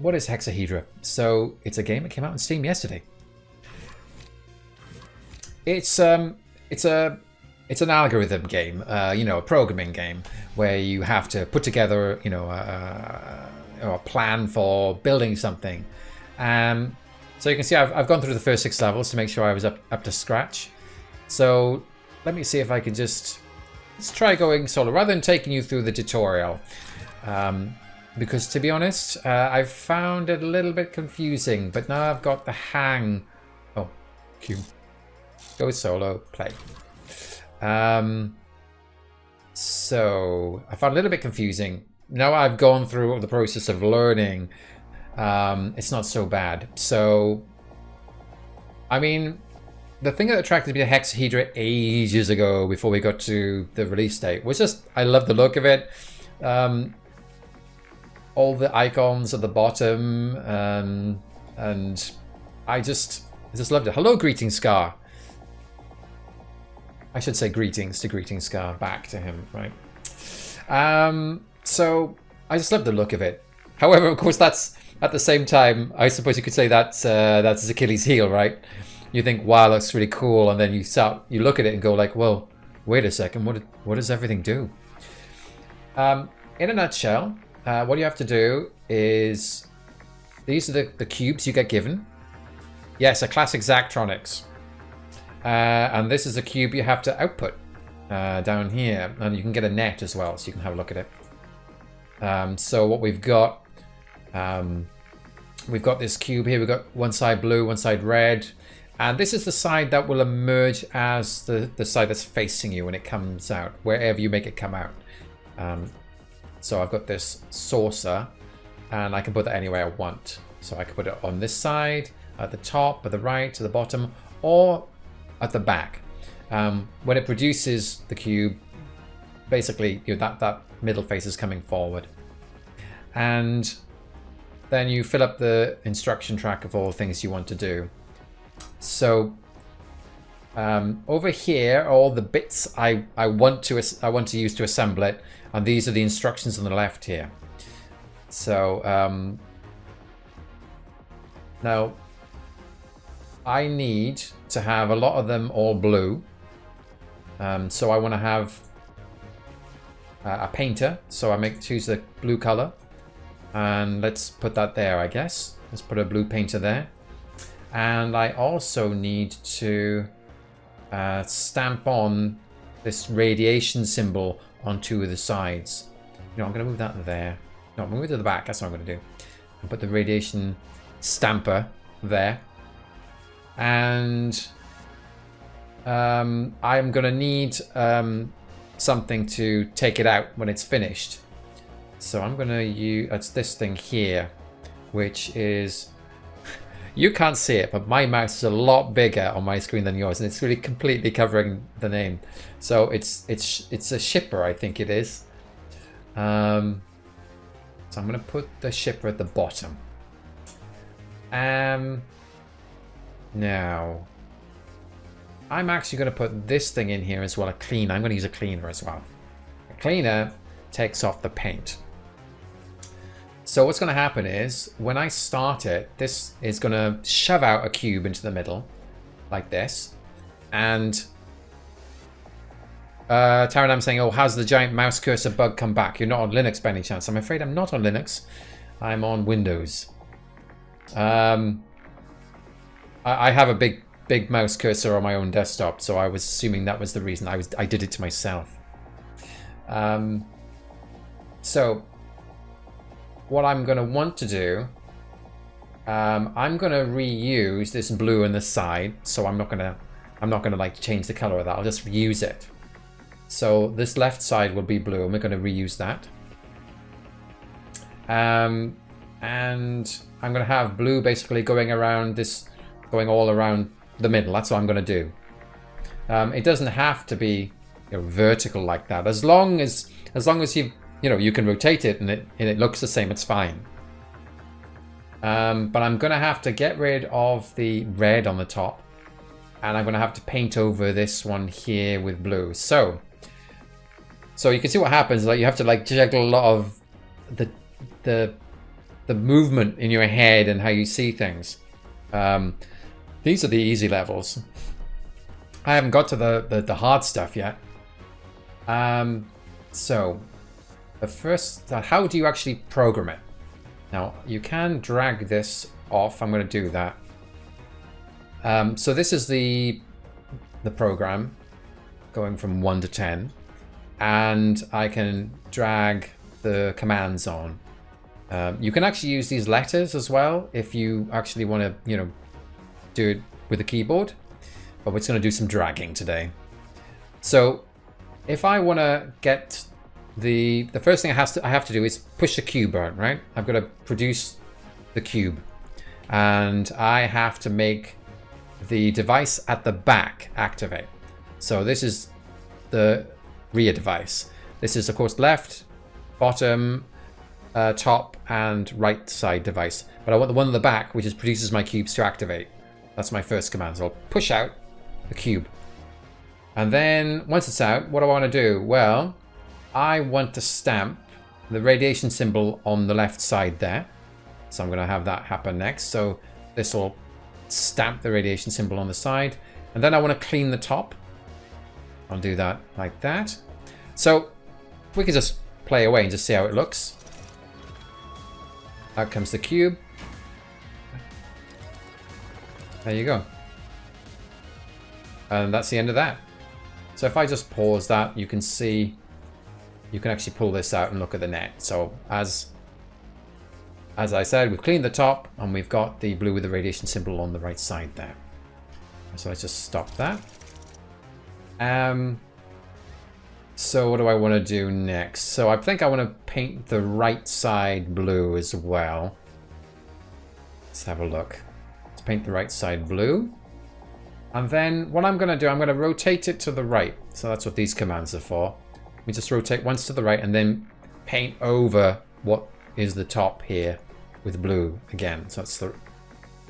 what is Hexahedra? So it's a game that came out on Steam yesterday. It's an algorithm game, you know, a programming game where you have to put together, you know, a plan for building something. So you can see I've gone through the first 6 levels to make sure I was up to scratch. So let me see if I can let's try going solo rather than taking you through the tutorial. Because to be honest, I've found it a little bit confusing, but now I've got the hang. Oh, Q. Go solo, play. So I found it a little bit confusing. Now I've gone through the process of learning. It's not so bad. So, I mean, the thing that attracted me to Hexahedra ages ago, before we got to the release date, was just I love the look of it. All the icons at the bottom, and I just loved it. Hello, Greeting Scar. I should say greetings to Greeting Scar back to him, right? So I just love the look of it. However, of course, that's at the same time, I suppose you could say that's his Achilles heel, right? You think, wow, that's really cool, and then you look at it and go like, well, wait a second, what does everything do? In a nutshell, what you have to do is, these are the cubes you get given. Yes, a classic Zachtronics. And this is a cube you have to output down here. And you can get a net as well, so you can have a look at it. So what we've got this cube here. We've got one side blue, one side red. And this is the side that will emerge as the side that's facing you when it comes out, wherever you make it come out. So I've got this saucer, and I can put that anywhere I want. So I can put it on this side, at the top, at the right, to the bottom, or at the back. When it produces the cube, basically, you know, that middle face is coming forward. And then you fill up the instruction track of all the things you want to do. So over here are all the bits I want to use to assemble it, and these are the instructions on the left here. So now I need to have a lot of them all blue. So I want to have a painter. So I choose the blue color, and let's put that there, I guess. Let's put a blue painter there. And I also need to stamp on this radiation symbol on 2 of the sides. You know, I'm going to move that there. No, move it to the back. That's what I'm going to do. And put the radiation stamper there. And I'm going to need something to take it out when it's finished. So I'm going to use, it's this thing here, which is, you can't see it, but my mouse is a lot bigger on my screen than yours, and it's really completely covering the name. So it's a shipper, I think it is. So I'm going to put the shipper at the bottom. Now, I'm actually going to put this thing in here as well, a cleaner. I'm going to use a cleaner as well. A cleaner takes off the paint. So what's going to happen is, when I start it, this is going to shove out a cube into the middle, like this. And Taranam saying, oh, how's the giant mouse cursor bug come back? You're not on Linux by any chance? I'm afraid I'm not on Linux. I'm on Windows. I have a big mouse cursor on my own desktop, so I was assuming that was the reason. I did it to myself. So what I'm going to want to do, I'm going to reuse this blue on the side. So I'm not going to like change the color of that. I'll just reuse it. So this left side will be blue, and we're going to reuse that. And I'm going to have blue basically going around this, going all around the middle. That's what I'm going to do. It doesn't have to be, you know, vertical like that. As long as you can rotate it and it looks the same, it's fine. But I'm going to have to get rid of the red on the top, and I'm going to have to paint over this one here with blue. So you can see what happens. Like, you have to like juggle a lot of the the movement in your head and how you see things. These are the easy levels. I haven't got to the hard stuff yet. So the first, how do you actually program it? Now you can drag this off. I'm going to do that. So this is the program going from 1 to 10, and I can drag the commands on. You can actually use these letters as well if you actually want to, you know, do it with a keyboard. But we're just going to do some dragging today. So if I want to get the first thing I have to do is push the cube out, right? I've got to produce the cube, and I have to make the device at the back activate. So this is the rear device. This is of course left, bottom, top and right side device. But I want the one at the back, which is produces my cubes, to activate. That's my first command. So I'll push out the cube. And then once it's out, what do I want to do? Well, I want to stamp the radiation symbol on the left side there. So I'm going to have that happen next. So this will stamp the radiation symbol on the side. And then I want to clean the top. I'll do that like that. So we can just play away and just see how it looks. Out comes the cube. There you go. And that's the end of that. So if I just pause that, you can see, you can actually pull this out and look at the net. So as I said, we've cleaned the top and we've got the blue with the radiation symbol on the right side there. So let's just stop that. So what do I want to do next? So I think I want to paint the right side blue as well. Let's have a look. Let's paint the right side blue. And then what I'm going to do, I'm going to rotate it to the right. So that's what these commands are for. We just rotate once to the right and then paint over what is the top here with blue again. So that's the,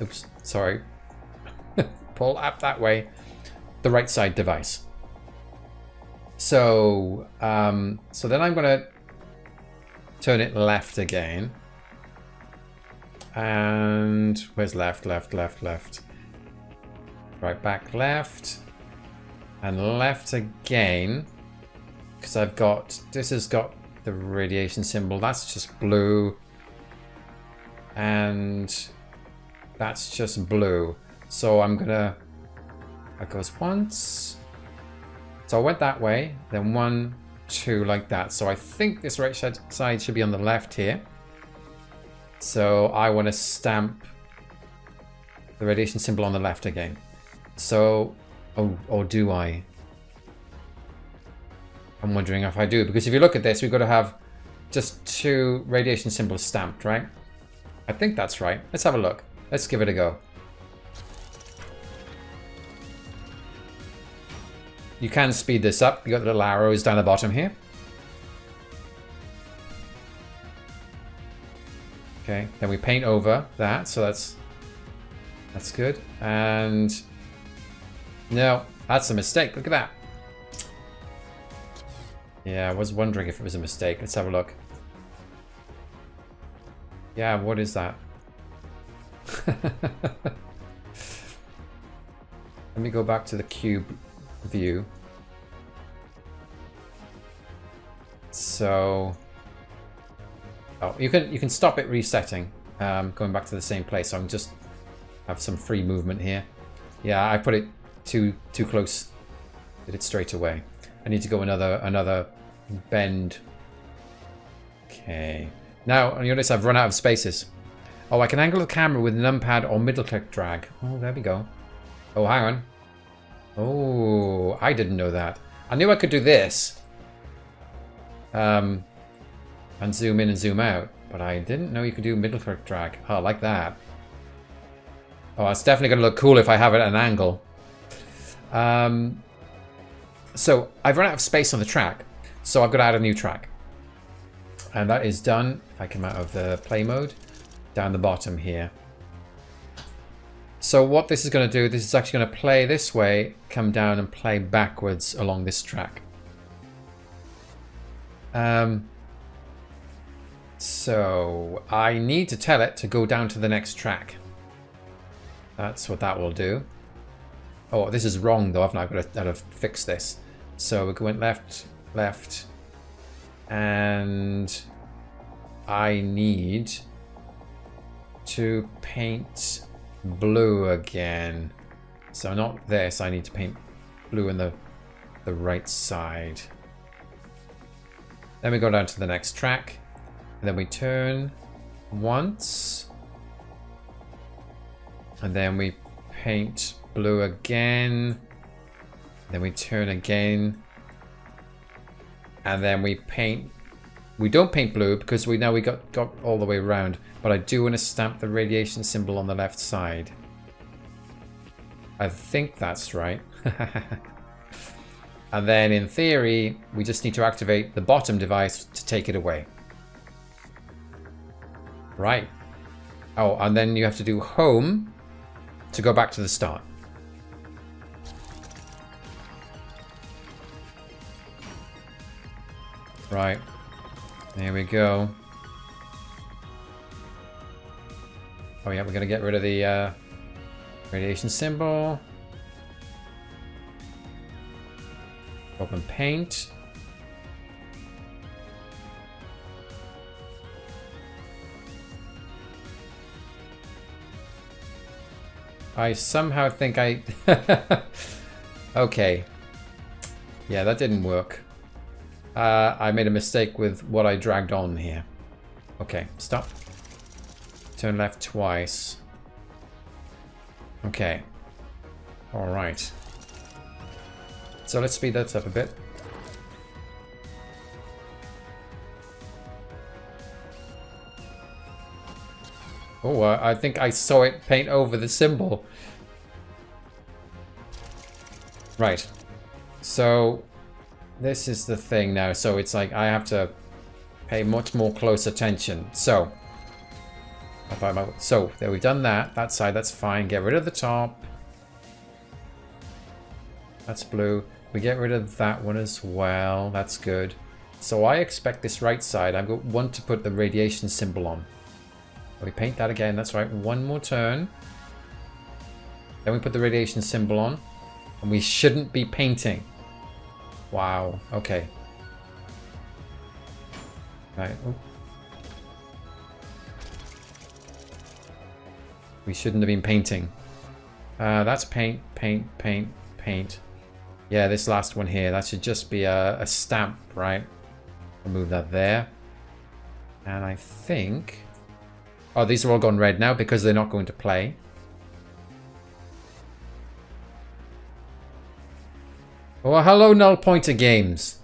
oops, sorry. Pull up that way. The right side device. So, so then I'm going to turn it left again. And where's left, left, left, left? Right back left. And left again. Because I've got, this has got the radiation symbol. That's just blue. And that's just blue. So I'm going to, that goes once. So I went that way, then 1, 2, like that. So I think this right side should be on the left here. So I want to stamp the radiation symbol on the left again. So, oh, or do I? I'm wondering if I do, because if you look at this, we've got to have just 2 radiation symbols stamped, right? I think that's right. Let's have a look. Let's give it a go. You can speed this up. You got the little arrows down the bottom here. Okay, then we paint over that, so that's good. And no, that's a mistake. Look at that. Yeah, I was wondering if it was a mistake. Let's have a look. Yeah, what is that? Let me go back to the cube view. So, oh, you can stop it resetting, going back to the same place. So I'm just have some free movement here. Yeah, I put it too close. Did it straight away. I need to go another bend. Okay. Now notice I've run out of spaces. Oh, I can angle the camera with numpad or middle click drag. Oh, there we go. Oh, hang on. Oh, I didn't know that. I knew I could do this. And zoom in and zoom out. But I didn't know you could do middle click drag. Oh, like that. Oh, it's definitely going to look cool if I have it at an angle. So I've run out of space on the track. So I've got to add a new track. And that is done. If I come out of the play mode, down the bottom here. So what this is going to do, this is actually going to play this way, come down and play backwards along this track. So I need to tell it to go down to the next track. That's what that will do. Oh, this is wrong though. I've got to fix this. So we're going left, left, and I need to paint blue again. So not this. I need to paint blue in the right side. Then we go down to the next track, and then we turn once, and then we paint blue again, then we turn again, and then we paint. We don't paint blue because we got all the way around, but I do want to stamp the radiation symbol on the left side. I think that's right. And then in theory, we just need to activate the bottom device to take it away. Right. Oh, and then you have to do home to go back to the start. Right. There we go. Oh yeah, we're going to get rid of the radiation symbol. Open paint. I somehow think I... Okay. Yeah, that didn't work. I made a mistake with what I dragged on here. Okay, stop. Turn left twice. Okay. All right. So let's speed that up a bit. Oh, I think I saw it paint over the symbol. Right. So this is the thing now. So it's like I have to pay much more close attention. So there we've done that. That side, that's fine. Get rid of the top. That's blue. We get rid of that one as well. That's good. So I expect this right side, I want to put the radiation symbol on. We paint that again. That's right. One more turn. Then we put the radiation symbol on. And we shouldn't be painting. Wow. Okay. Right. Ooh. We shouldn't have been painting. That's paint, paint, paint, paint. Yeah, this last one here, that should just be a stamp, right? I'll move that there. And I think... Oh, these are all gone red now because they're not going to play. Oh, hello, Null Pointer Games.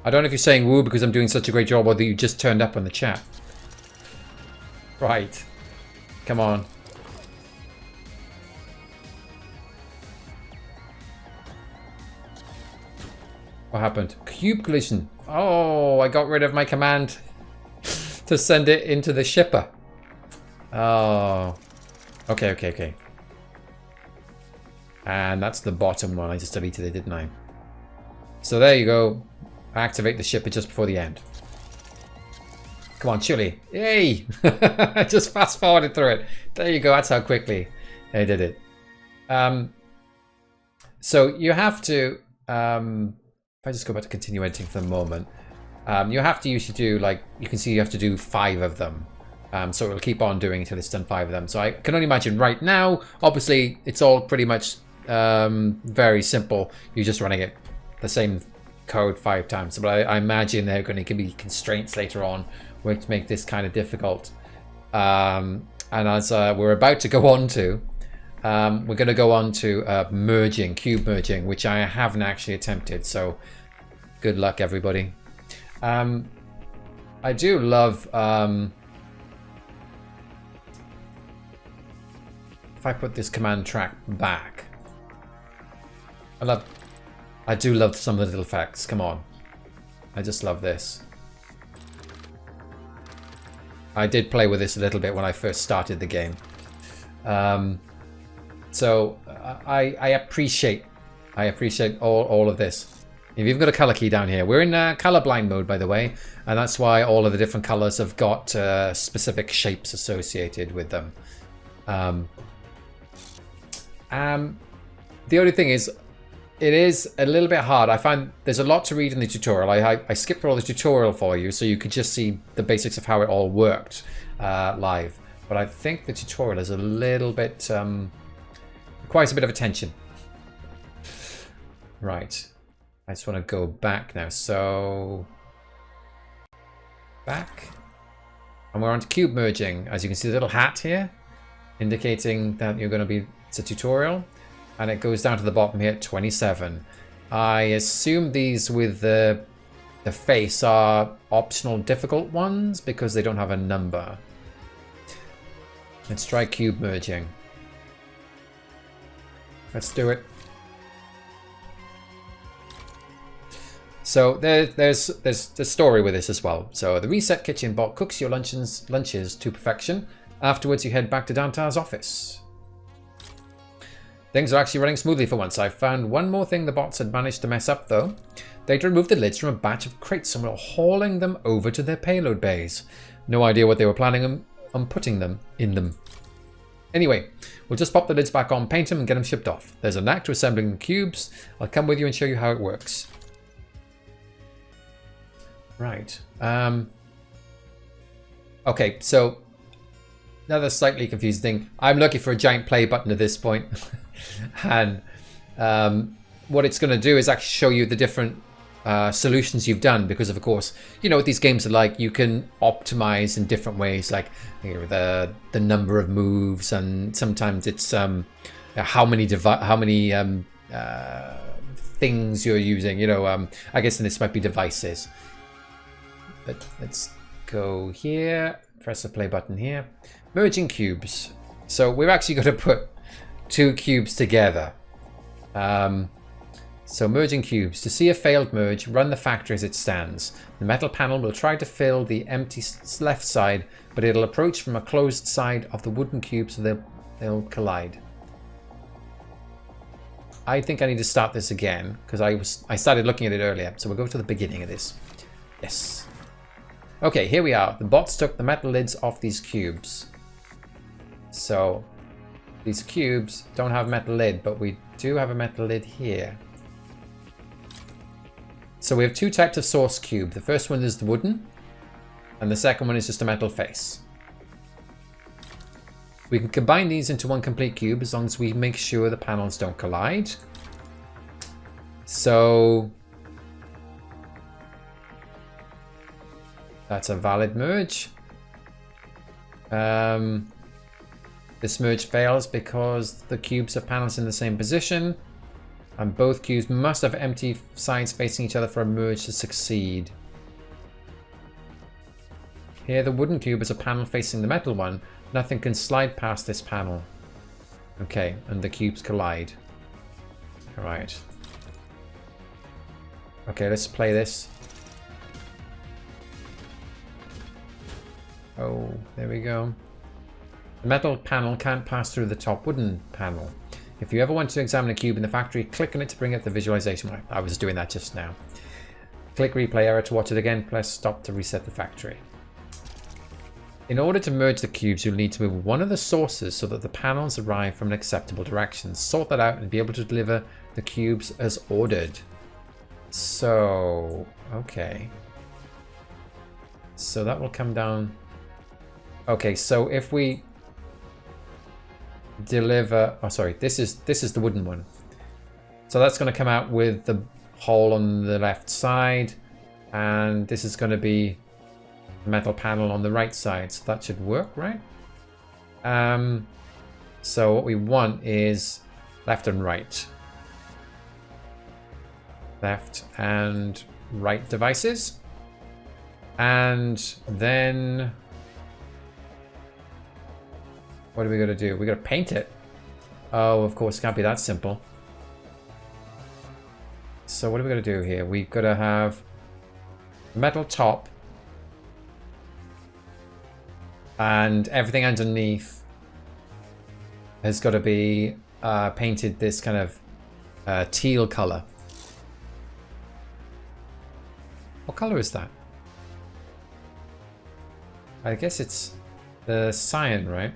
I don't know if you're saying woo because I'm doing such a great job or that you just turned up on the chat. Right. Come on. What happened? Cube collision. Oh, I got rid of my command to send it into the shipper. Oh. Okay, okay, okay. And that's the bottom one. I just deleted it, didn't I? So there you go. Activate the shipper just before the end. Come on, Chili. Yay! I just fast forwarded through it. There you go. That's how quickly I did it. So you have to... if I just go back to continue editing for the moment, you have to usually do, like, you can see you have to do 5 of them. So it'll keep on doing until it's done 5 of them. So I can only imagine right now, obviously, it's all pretty much very simple. You're just running it the same code 5 times. But I imagine there are going to be constraints later on which make this kind of difficult. And as we're about to go on to, we're going to go on to merging, cube merging, which I haven't actually attempted. So good luck, everybody. I do love... if I put this command track back, I do love some of the little effects. Come on, I just love this. I did play with this a little bit when I first started the game, so I appreciate all of this. You've even got a color key down here. We're in colorblind mode, by the way, and that's why all of the different colors have got specific shapes associated with them. The only thing is, it is a little bit hard. I find there's a lot to read in the tutorial. I skipped all the tutorial for you so you could just see the basics of how it all worked live. But I think the tutorial is a little bit, requires a bit of attention. Right. I just want to go back now. So, back. And we're on to cube merging. As you can see, the little hat here, indicating that you're going to be, it's a tutorial. And it goes down to the bottom here at 27. I assume these with the face are optional difficult ones because they don't have a number. Let's try cube merging. Let's do it. So there's the story with this as well. So the reset kitchen bot cooks your lunches to perfection. Afterwards, you head back to Dantar's office. Things are actually running smoothly for once. I found one more thing the bots had managed to mess up though. They'd removed the lids from a batch of crates and were hauling them over to their payload bays. No idea what they were planning on putting them in them. Anyway, we'll just pop the lids back on, paint them and get them shipped off. There's a knack to assembling the cubes. I'll come with you and show you how it works. Right. Okay, so another slightly confusing thing. I'm looking for a giant play button at this point. And what it's going to do is actually show you the different solutions you've done, because of course, you know what these games are like. You can optimize in different ways, like the number of moves, and sometimes it's how many things you're using. You know, I guess in this might be devices. But let's go here. Press the play button here. Merging cubes. So we've actually got to put two cubes together. So merging cubes. To see a failed merge, run the factory as it stands. The metal panel will try to fill the empty left side, but it'll approach from a closed side of the wooden cube, so they'll collide. I think I need to start this again because I started looking at it earlier. So we'll go to the beginning of this. Yes. Okay, here we are. The bots took the metal lids off these cubes. So these cubes don't have metal lid, but we do have a metal lid here. So we have two types of source cube. The first one is the wooden, and the second one is just a metal face. We can combine these into one complete cube as long as we make sure the panels don't collide. So that's a valid merge. This merge fails because the cubes have panels in the same position, and both cubes must have empty sides facing each other for a merge to succeed. Here the wooden cube is a panel facing the metal one. Nothing can slide past this panel. Okay, and the cubes collide. Alright. Okay, let's play this. Oh, there we go. The metal panel can't pass through the top wooden panel. If you ever want to examine a cube in the factory, click on it to bring up the visualization. I was doing that just now. Click replay error to watch it again. Press stop to reset the factory. In order to merge the cubes, you'll need to move one of the sources so that the panels arrive from an acceptable direction. Sort that out and be able to deliver the cubes as ordered. So, okay. So that will come down. Okay, so if we deliver, oh sorry, this is the wooden one. So that's going to come out with the hole on the left side, and this is going to be the metal panel on the right side. So that should work, right? So what we want is left and right. Left and right devices. And then what are we going to do? We're going to paint it. Oh, of course, it can't be that simple. So what are we going to do here? We've got to have metal top. And everything underneath has got to be painted this kind of teal color. What color is that? I guess it's the cyan, right?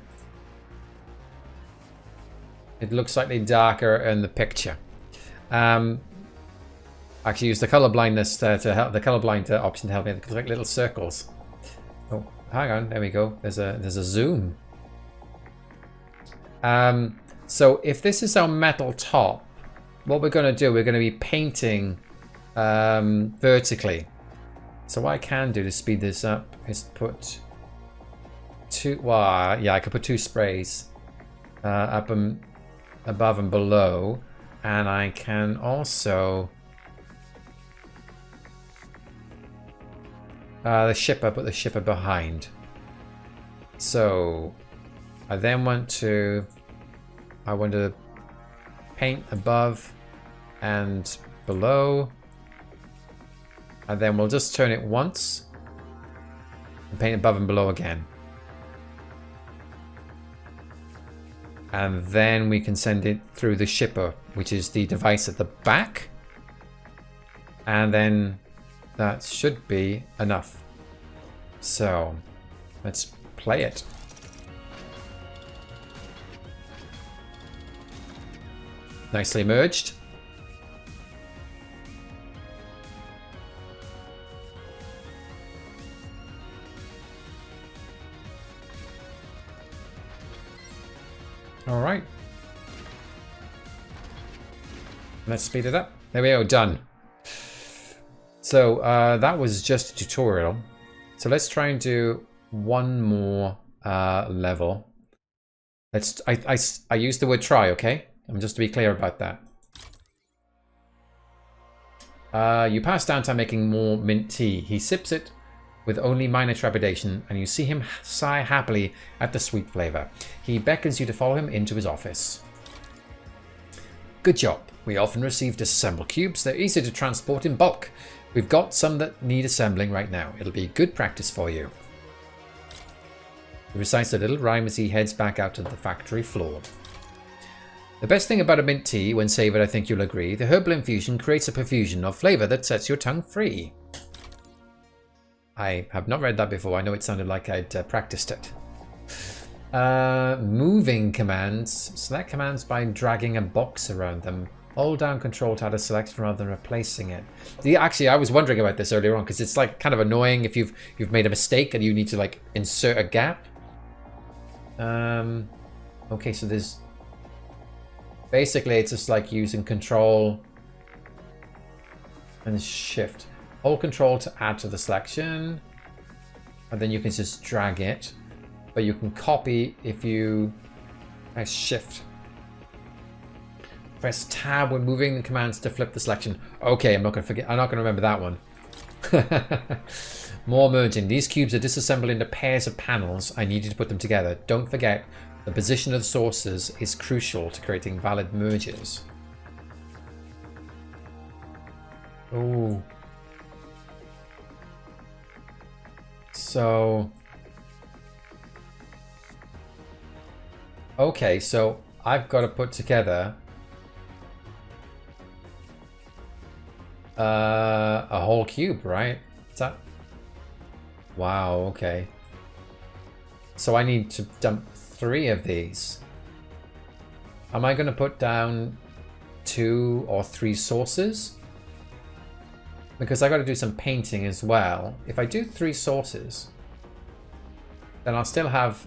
It looks slightly darker in the picture. Actually, use the color blindness to help the colorblind option to help me. It looks like little circles. Oh, hang on. There we go. There's a zoom. So if this is our metal top, what we're going to do, we're going to be painting vertically. So what I can do to speed this up is put two. Well, yeah, I could put two sprays up and above and below, and I can also put the shipper behind. So I then want to paint above and below, and then we'll just turn it once and paint above and below again. And then we can send it through the shipper, which is the device at the back. And then that should be enough. So let's play it. Nicely merged. All right. Let's speed it up. There we go, done. So that was just a tutorial. So let's try and do one more level. I used the word try, okay? Just to be clear about that. You pass downtime making more mint tea. He sips it with only minor trepidation, and you see him sigh happily at the sweet flavor. He beckons you to follow him into his office. Good job. We often receive disassembled cubes. They're easy to transport in bulk. We've got some that need assembling right now. It'll be good practice for you. He recites a little rhyme as he heads back out to the factory floor. The best thing about a mint tea, when savoured, I think you'll agree, the herbal infusion creates a profusion of flavour that sets your tongue free. I have not read that before. I know it sounded like I'd practiced it. Moving commands. Select commands by dragging a box around them. Hold down control to add a selection rather than replacing it. Actually, I was wondering about this earlier on because it's like kind of annoying if you've made a mistake and you need to like insert a gap. Okay, so there's basically it's just like using control and shift. Hold control to add to the selection, and then you can just drag it. But you can copy if you press shift. Press tab when moving the commands to flip the selection. Okay, I'm not going to remember that one. More merging. These cubes are disassembled into pairs of panels. I need you to put them together. Don't forget, the position of the sources is crucial to creating valid merges. Oh. So, okay, so I've got to put together a whole cube, right? Is that? Wow, okay. So I need to dump 3 of these. Am I going to put down 2 or 3 sources? Because I got to do some painting as well. If I do 3 sources, then I'll still have...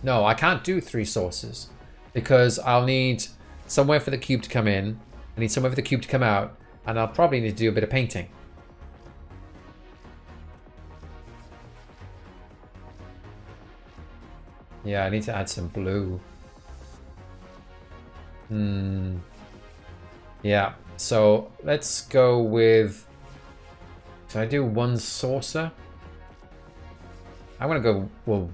No, I can't do 3 sources because I'll need somewhere for the cube to come in. I need somewhere for the cube to come out, and I'll probably need to do a bit of painting. Yeah, I need to add some blue. Yeah, so let's go with... Should I do 1 saucer? I'm gonna go... Well,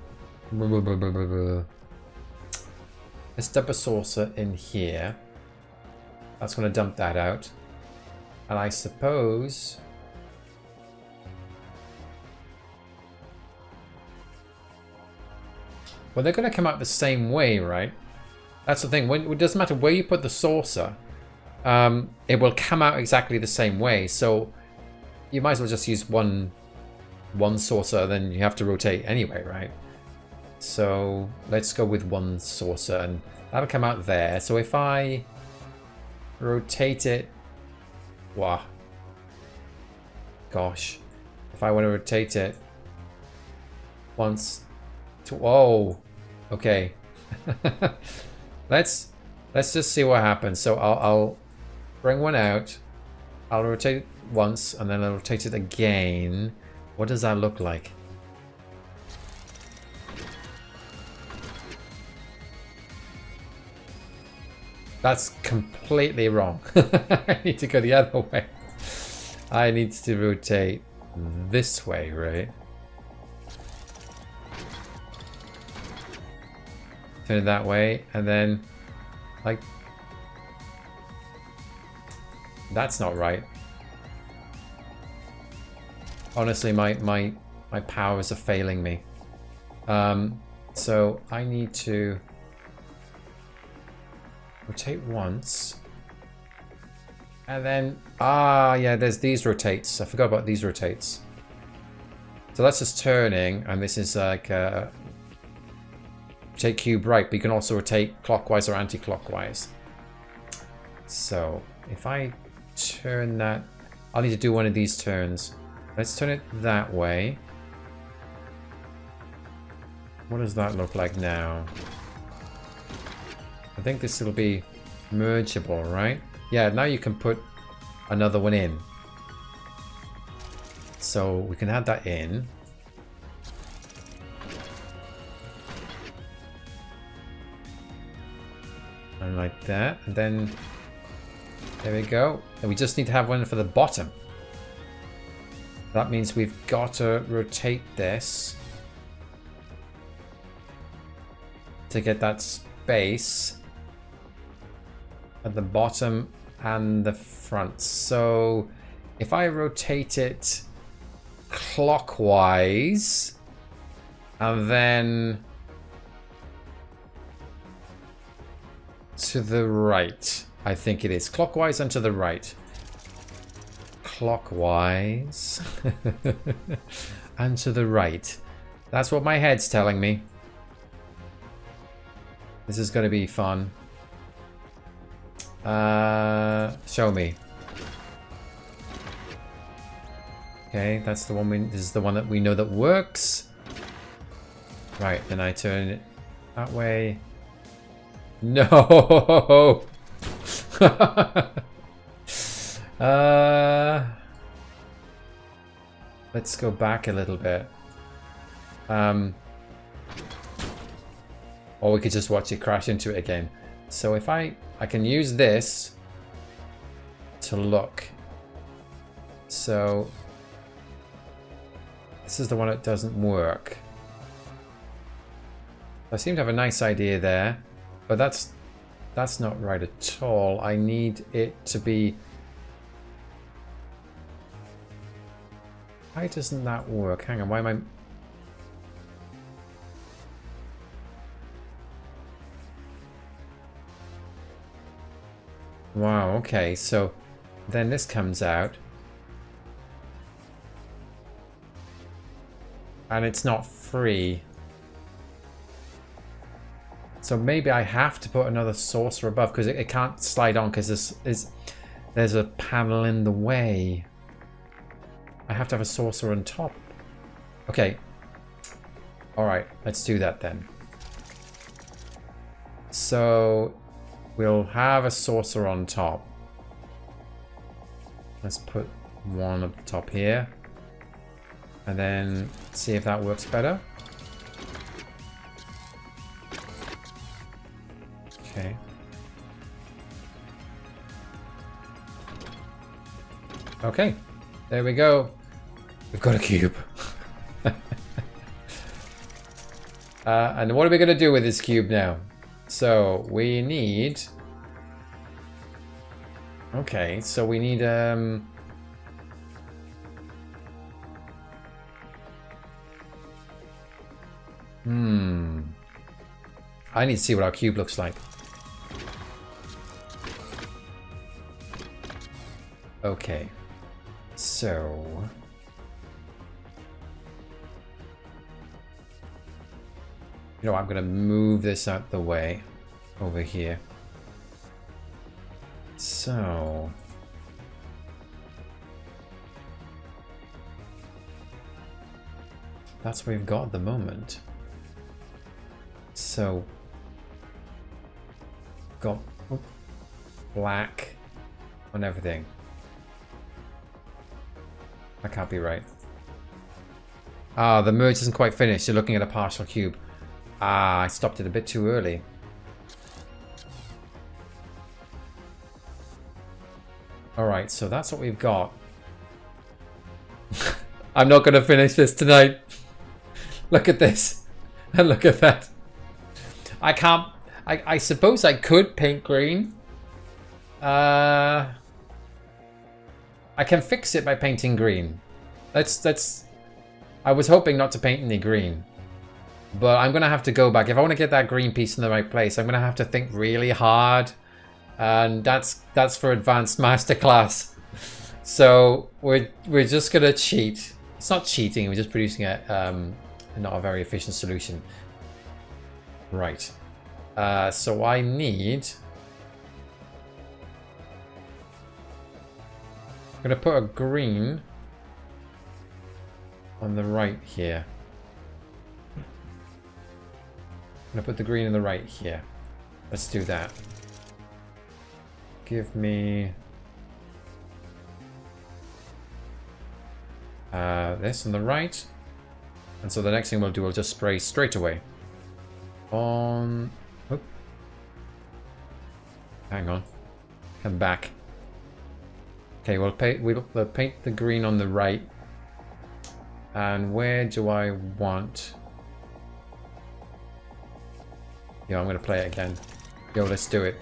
let's dump a saucer in here. That's gonna dump that out. And I suppose... Well, they're gonna come out the same way, right? That's the thing. It doesn't matter where you put the saucer. It will come out exactly the same way. So you might as well just use one saucer, then you have to rotate anyway, right? So let's go with one saucer, and that'll come out there. So if I rotate it, wow, gosh, if I want to rotate it once to, oh, okay. let's just see what happens. So I'll bring one out, I'll rotate it once, and then I'll rotate it again. What does that look like? That's completely wrong. I need to go the other way. I need to rotate this way, right? Turn it that way, and then, like, that's not right. Honestly, my powers are failing me. So I need to rotate once, and then yeah, there's these rotates. I forgot about these rotates. So that's just turning, and this is like rotate cube right, but you can also rotate clockwise or anti-clockwise. So if I turn that, I'll need to do one of these turns. Let's turn it that way. What does that look like now? I think this will be mergeable, right? Yeah, now you can put another one in. So we can add that in. And like that. And then there we go. And we just need to have one for the bottom. That means we've got to rotate this to get that space at the bottom and the front. So if I rotate it clockwise and then to the right, I think it is clockwise and to the right. Clockwise and to the right. That's what my head's telling me. This is going to be fun. Show me. Okay, that's the one. This is the one that we know that works. Right, then I turn it that way. No. Let's go back a little bit. Or we could just watch it crash into it again. So if I can use this to look. So this is the one that doesn't work. I seem to have a nice idea there, but that's not right at all. I need it to be. Why doesn't that work? Hang on, why am I? Wow, okay, so then this comes out. And it's not free. So maybe I have to put another saucer above because it can't slide on because there's a panel in the way. I have to have a saucer on top. Okay. Alright, let's do that then. So we'll have a saucer on top. Let's put one at the top here. And then see if that works better. Okay. Okay, there we go. We've got a cube. And what are we going to do with this cube now? So we need... Okay, so we need... I need to see what our cube looks like. Okay. So... You know, I'm going to move this out the way over here. So... That's what we've got at the moment. So... Got black on everything. That can't be right. Ah, the merge isn't quite finished. You're looking at a partial cube. Ah, I stopped it a bit too early. Alright, so that's what we've got. I'm not going to finish this tonight. Look at this. And look at that. I can't... I suppose I could paint green. I can fix it by painting green. That's... I was hoping not to paint any green. But I'm going to have to go back. If I want to get that green piece in the right place, I'm going to have to think really hard. And that's for advanced masterclass. So we're just going to cheat. It's not cheating. We're just producing not a very efficient solution. Right. So I need... I'm going to put a green on the right here. I'm going to put the green on the right here. Let's do that. Give me... this on the right. And so the next thing we'll do, we'll just spray straight away. On... Oh. Hang on. Come back. Okay, we'll paint the green on the right. And where do I want... Yo, I'm going to play it again. Yo, let's do it.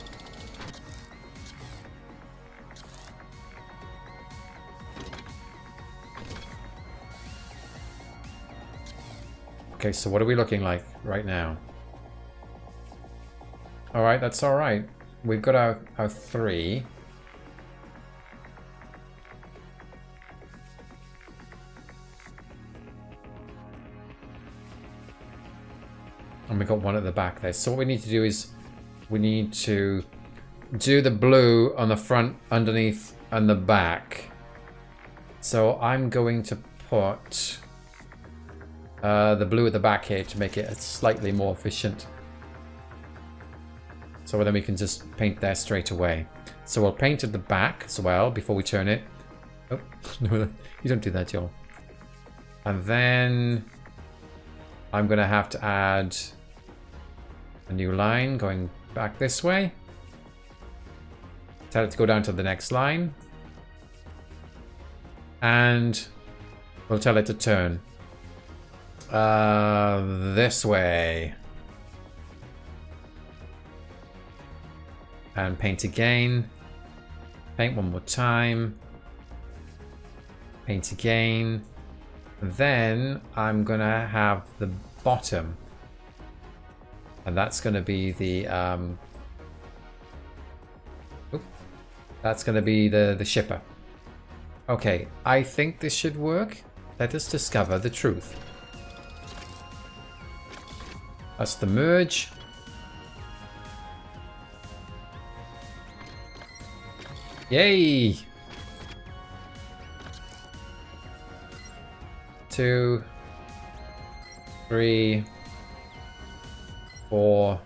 Okay, so what are we looking like right now? Alright, that's alright. We've got our 3. And we got one at the back there. So what we need to do is we need to do the blue on the front, underneath, and the back. So I'm going to put the blue at the back here to make it slightly more efficient. So then we can just paint there straight away. So we'll paint at the back as well before we turn it. Oh, no, you don't do that, Joel. And then I'm going to have to add a new line going back this way. Tell it to go down to the next line. And we'll tell it to turn this way. And paint again. Paint one more time. Paint again. Then I'm gonna have the bottom. And that's gonna be the that's gonna be the shipper. Okay, I think this should work. Let us discover the truth. That's the merge. Yay! 2, 3, 4,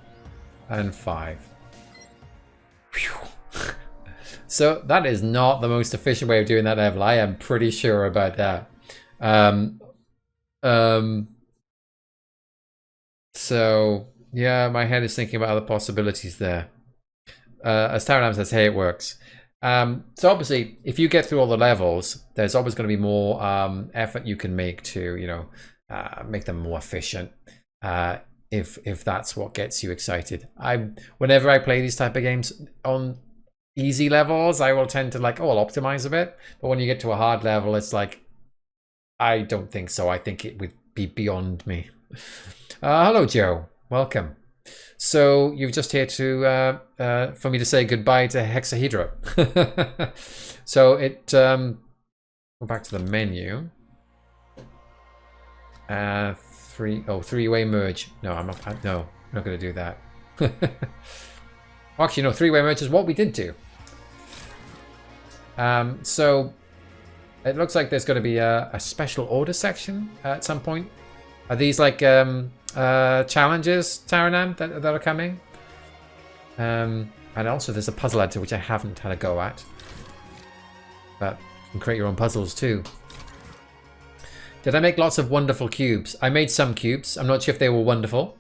and 5. Whew. So that is not the most efficient way of doing that level. I am pretty sure about that. So yeah, my head is thinking about other possibilities there. As Taranam says, hey, it works. So obviously, if you get through all the levels, there's always going to be more effort you can make to, you know, make them more efficient. If that's what gets you excited. Whenever I play these type of games on easy levels, I will tend to like, oh, I'll optimize a bit. But when you get to a hard level, it's like, I don't think so. I think it would be beyond me. Hello, Joe. Welcome. So you've just here to for me to say goodbye to Hexahedra. So it Go back to the menu. Three-way merge. No, I'm not going to do that. Actually, no, three-way merge is what we did do. So it looks like there's going to be a special order section at some point. Are these like challenges, Taranan, that are coming? And also there's a puzzle editor which I haven't had a go at. But you can create your own puzzles too. Did I make lots of wonderful cubes? I made some cubes. I'm not sure if they were wonderful.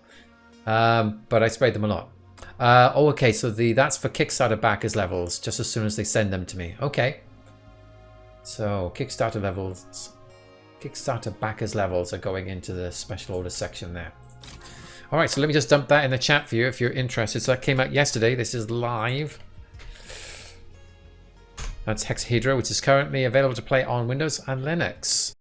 But I sprayed them a lot. Okay, so that's for Kickstarter backers levels, just as soon as they send them to me. Okay. So Kickstarter backers levels are going into the special order section there. All right, so let me just dump that in the chat for you if you're interested. So that came out yesterday. This is live. That's Hexahedra, which is currently available to play on Windows and Linux.